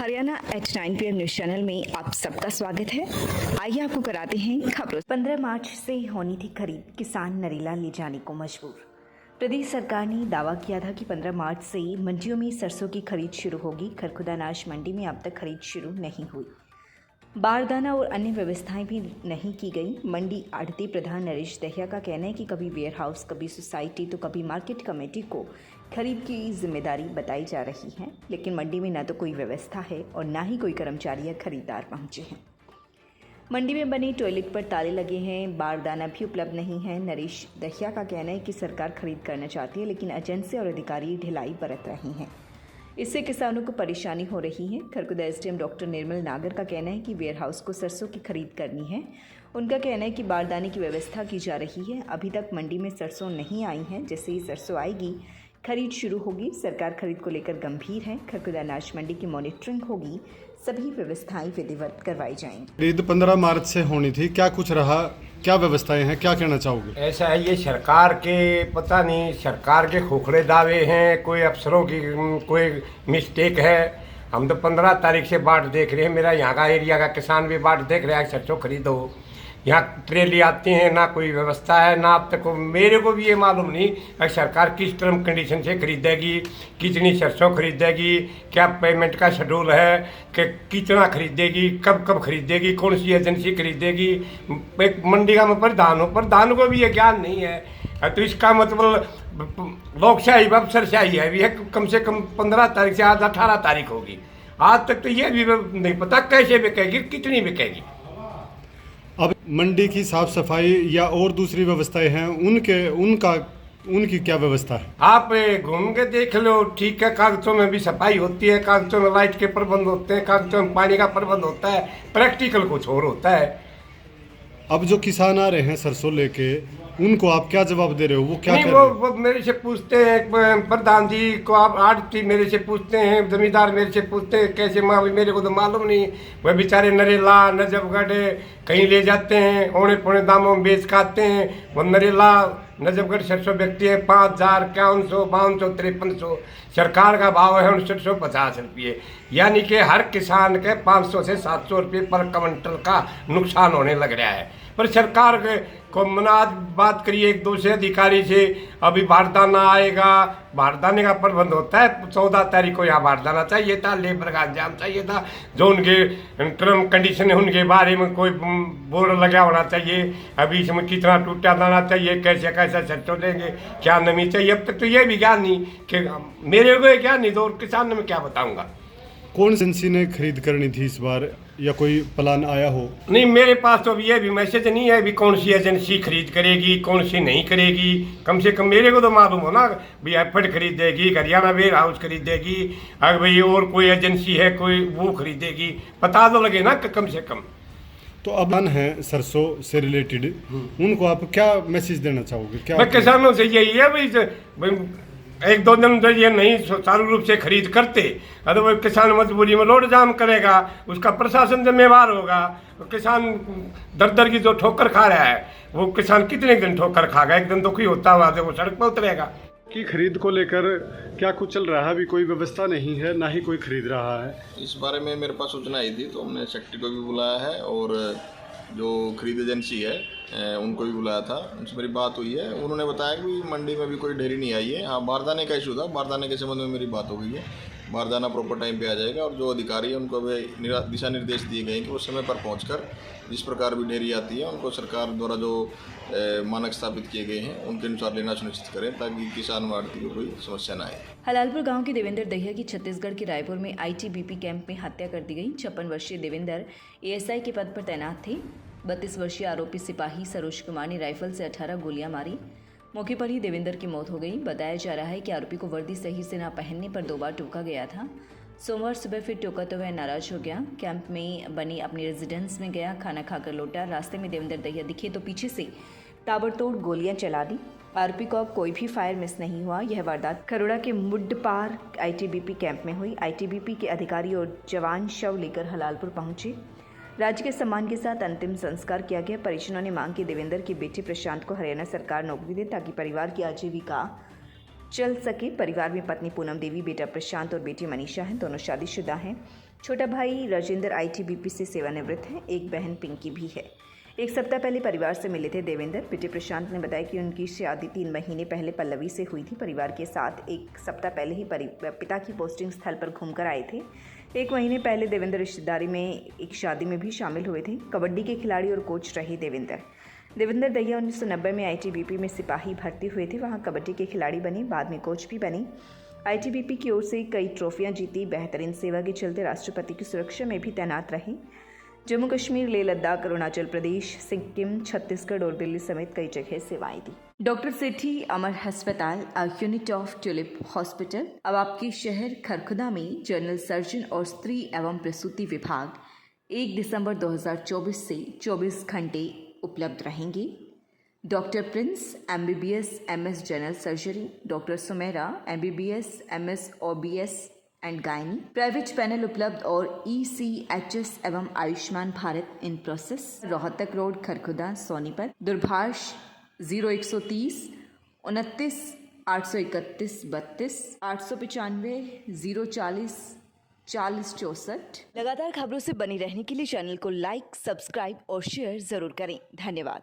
Haryana H9 PM news channel में आप सबका स्वागत है। आइए आपको कराते हैं खबरों। 15 मार्च से होनी थी खरीद, किसान नरेला ले जाने को मजबूर। प्रदेश सरकार ने दावा किया था कि 15 मार्च से मंडियों में सरसों की खरीद शुरू होगी। खरखुदा अनाज मंडी में अब तक खरीद शुरू नहीं हुई। बारदाना और अन्य व्यवस्थाएं भी नहीं की गई। मंडी आढ़ती प्रधान नरेश दहिया का कहना है कि कभी वेयर हाउस, कभी सोसाइटी तो कभी मार्केट कमेटी को खरीद की जिम्मेदारी बताई जा रही है, लेकिन मंडी में न तो कोई व्यवस्था है और न ही कोई कर्मचारी या खरीदार पहुंचे हैं। मंडी में बने टॉयलेट पर ताले लगे हैं, बारदाना भी उपलब्ध नहीं है। नरेश दहिया का कहना है कि सरकार खरीद करना चाहती है, लेकिन एजेंसी और अधिकारी ढिलाई बरत रही हैं। इससे किसानों को परेशानी हो रही है। खरखुदा एसडीएम डॉक्टर निर्मल नागर का कहना है कि वेयर हाउस को सरसों की खरीद करनी है। उनका कहना है कि बारदाने की व्यवस्था की जा रही है। अभी तक मंडी में सरसों नहीं आई है। जैसे ही सरसों आएगी खरीद शुरू होगी। सरकार खरीद को लेकर गंभीर है। खरखुदा अनाज मंडी की मॉनिटरिंग होगी, सभी व्यवस्थाएं विधिवत करवाई जाएंगी। खरीद 15 मार्च से होनी थी, क्या कुछ रहा, क्या व्यवस्थाएं हैं, क्या कहना चाहोगे? ऐसा है, ये सरकार के पता नहीं, सरकार के खोखले दावे हैं, कोई अफसरों की कोई मिस्टेक है। हम तो 15 तारीख से बाट देख रहे हैं। मेरा यहाँ का एरिया का किसान भी बाट देख रहा है, सरसों खरीदो। यहाँ ट्रेली आती हैं, ना कोई व्यवस्था है, ना अब तक मेरे को भी ये मालूम नहीं कि सरकार किस टर्म कंडीशन से खरीदेगी, कितनी सरसों खरीदेगी, क्या पेमेंट का शेड्यूल है, कि कितना खरीदेगी, कब कब खरीदेगी, कौन सी एजेंसी खरीदेगी। एक मंडी का मैं प्रधान को भी ये ज्ञान नहीं है। तो इसका मतलब लोकशाही अफसरशाही है, ये कम से कम 15 तारीख से आज 18 तारीख होगी। आज तक तो ये भी नहीं पता कैसे बिकेगी, कितनी बिकेगी। अब मंडी की साफ सफाई या और दूसरी व्यवस्थाएं हैं, उनकी क्या व्यवस्था है? आप घूम के देख लो, ठीक है, कागजों में भी सफाई होती है, कागजों में लाइट के प्रबंध होते हैं, कागजों में पानी का प्रबंध होता है, प्रैक्टिकल कुछ और होता है। अब जो किसान आ रहे हैं सरसों लेके, उनको आप क्या जवाब दे रहे हो? वो क्या नहीं, कर रहे हैं? वो मेरे से पूछते हैं, प्रधान जी को आप आड़ती मेरे से पूछते हैं, जमींदार मेरे से पूछते हैं कैसे मेरे को तो मालूम नहीं। वह बेचारे नरेला नजफगढ़ कहीं ले जाते हैं, औने पौने दामों में बेच खाते हैं। वो नरेला नजफगढ़ सरसों बेचती है 5000, 5100, 5200, 5300। सरकार का भाव है 6950 रुपये, यानी कि हर किसान के 500 से 700 रुपये पर क्विंटल का नुकसान होने लग रहा है। पर सरकार को मना बात करिए एक दूसरे अधिकारी से, अभी बारदाना आएगा, बारदाने का प्रबंध होता है। 14 तारीख को यहाँ बारदाना चाहिए था, लेबर का इंतजाम चाहिए था, जो उनके टर्म कंडीशन है उनके बारे में कोई बोर्ड लगा होना चाहिए। अभी इसमें कितना टूटा दाना चाहिए, कैसे कैसे सरसों देंगे, क्या नमी चाहिए, अब तक तो ये भी ज्ञान नहीं कि मेरे को ज्ञान नहीं, तो किसान ने मैं क्या बताऊँगा। कौन एजेंसी ने खरीद करनी थी इस बार, या कोई प्लान आया हो? नहीं, मेरे पास तो अभी ये भी मैसेज नहीं है भी कौन सी एजेंसी खरीद करेगी, कौन सी नहीं करेगी। कम से कम मेरे को तो मालूम हो ना, भी एफर्ट खरीदेगी, हरियाणा वेयर हाउस खरीदेगी, अगर भाई और कोई एजेंसी है कोई वो खरीदेगी, पता तो लगे ना कम से कम। तो अब है सरसों से रिलेटेड, उनको आप क्या मैसेज देना चाहोगे? क्या मैं किसानों से यही है भाई, एक दो दिन तो ये नहीं सुचारू रूप से खरीद करते, अगर वो किसान मजबूरी में रोड जाम करेगा, उसका प्रशासन जिम्मेवार होगा। तो किसान दर की जो ठोकर खा रहा है, वो किसान कितने दिन ठोकर खाएगा? एक दिन दुखी होता हुआ तो वो सड़क पर उतरेगा। की खरीद को लेकर क्या कुछ चल रहा है? अभी कोई व्यवस्था नहीं है, ना ही कोई खरीद रहा है। इस बारे में मेरे पास सूचना आई थी, तो हमने सेक्रेटरी को भी बुलाया है और जो खरीद एजेंसी है उनको भी बुलाया था, उनसे मेरी बात हुई है। उन्होंने बताया कि मंडी में भी कोई ढेरी नहीं आई है। हाँ, बारदाने का इशू था, बारदाने के संबंध में मेरी बात हो गई है। बारदाना प्रॉपर टाइम पे आ जाएगा और जो अधिकारी है उनको भी दिशा निर्देश दिए गए हैं कि वो समय पर पहुंचकर जिस प्रकार भी ढेरी आती है उनको सरकार द्वारा जो मानक स्थापित किए गए हैं उनके अनुसार लेना सुनिश्चित करें, ताकि किसान आढ़ती को कोई समस्या ना आए। हलालपुर गांव के देवेंद्र दहिया की छत्तीसगढ़ के रायपुर में आईटीबीपी कैंप में हत्या कर दी गई। 56 वर्षीय देवेंद्र एएसआई के पद पर तैनात थे। 32 वर्षीय आरोपी सिपाही सरोज कुमार ने राइफल से 18 गोलियां मारी। मौके पर ही देवेंद्र की मौत हो गई। बताया जा रहा है कि आरोपी को वर्दी सही से न पहनने पर 2 बार टोका गया था। सोमवार सुबह फिर टोका तो वह नाराज हो गया। कैंप में बनी अपनी रेजिडेंस में गया, खाना खाकर लौटा। रास्ते में देवेंद्र दहिया दिखे तो पीछे से ताबड़तोड़ गोलियां चला दी। आरोपी को अब कोई भी फायर मिस नहीं हुआ। यह वारदात खरोड़ा के मुड्डपार आईटीबीपी कैंप में हुई। आईटीबीपी के अधिकारी और जवान शव लेकर हलालपुर पहुंचे। राज्य के सम्मान के साथ अंतिम संस्कार किया गया। परिजनों ने मांग की देवेंद्र के बेटे प्रशांत को हरियाणा सरकार नौकरी दे, ताकि परिवार की आजीविका चल सके। परिवार में पत्नी पूनम देवी, बेटा प्रशांत और बेटी मनीषा हैं। दोनों शादीशुदा हैं। छोटा भाई राजेंद्र आईटीबीपी से सेवानिवृत्त हैं। एक बहन पिंकी भी है। एक सप्ताह पहले परिवार से मिले थे देवेंद्र। बेटे प्रशांत ने बताया कि उनकी शादी 3 महीने पहले पल्लवी से हुई थी। परिवार के साथ एक सप्ताह पहले ही पिता की पोस्टिंग स्थल पर घूमकर आए थे। 1 महीने पहले देवेंद्र रिश्तेदारी में एक शादी में भी शामिल हुए थे। कबड्डी के खिलाड़ी और कोच रहे देवेंद्र दैया 1990 में आईटीबीपी में सिपाही भर्ती हुए थे। वहां कबड्डी के खिलाड़ी बने, बाद में कोच भी बने। आईटीबीपी की ओर से कई ट्रॉफियां जीती। बेहतरीन सेवा के चलते राष्ट्रपति की सुरक्षा में भी तैनात रहे। जम्मू कश्मीर, लेह लद्दाख, अरुणाचल प्रदेश, सिक्किम, छत्तीसगढ़ और दिल्ली समेत कई जगह सेवाएं दी। डॉक्टर सेठी अमर अस्पताल, a unit of tulip hospital अब आपके शहर खरखुदा में जनरल सर्जन और स्त्री एवं प्रसूति विभाग 1 दिसंबर 2024 से 24 घंटे उपलब्ध रहेंगे। Doctor Prince MBBS MS general surgery, doctor Sumera MBBS MS OBS and gynae, private panel उपलब्ध और ईसीएचएस एवं Ayushman Bharat in process. Rohtak road, Kharkhoda, Sonipat. दूरभाष 0130 29 831 32 895 040 40 64। लगातार खबरों से बनी रहने के लिए चैनल को लाइक, सब्सक्राइब और शेयर जरूर करें। धन्यवाद।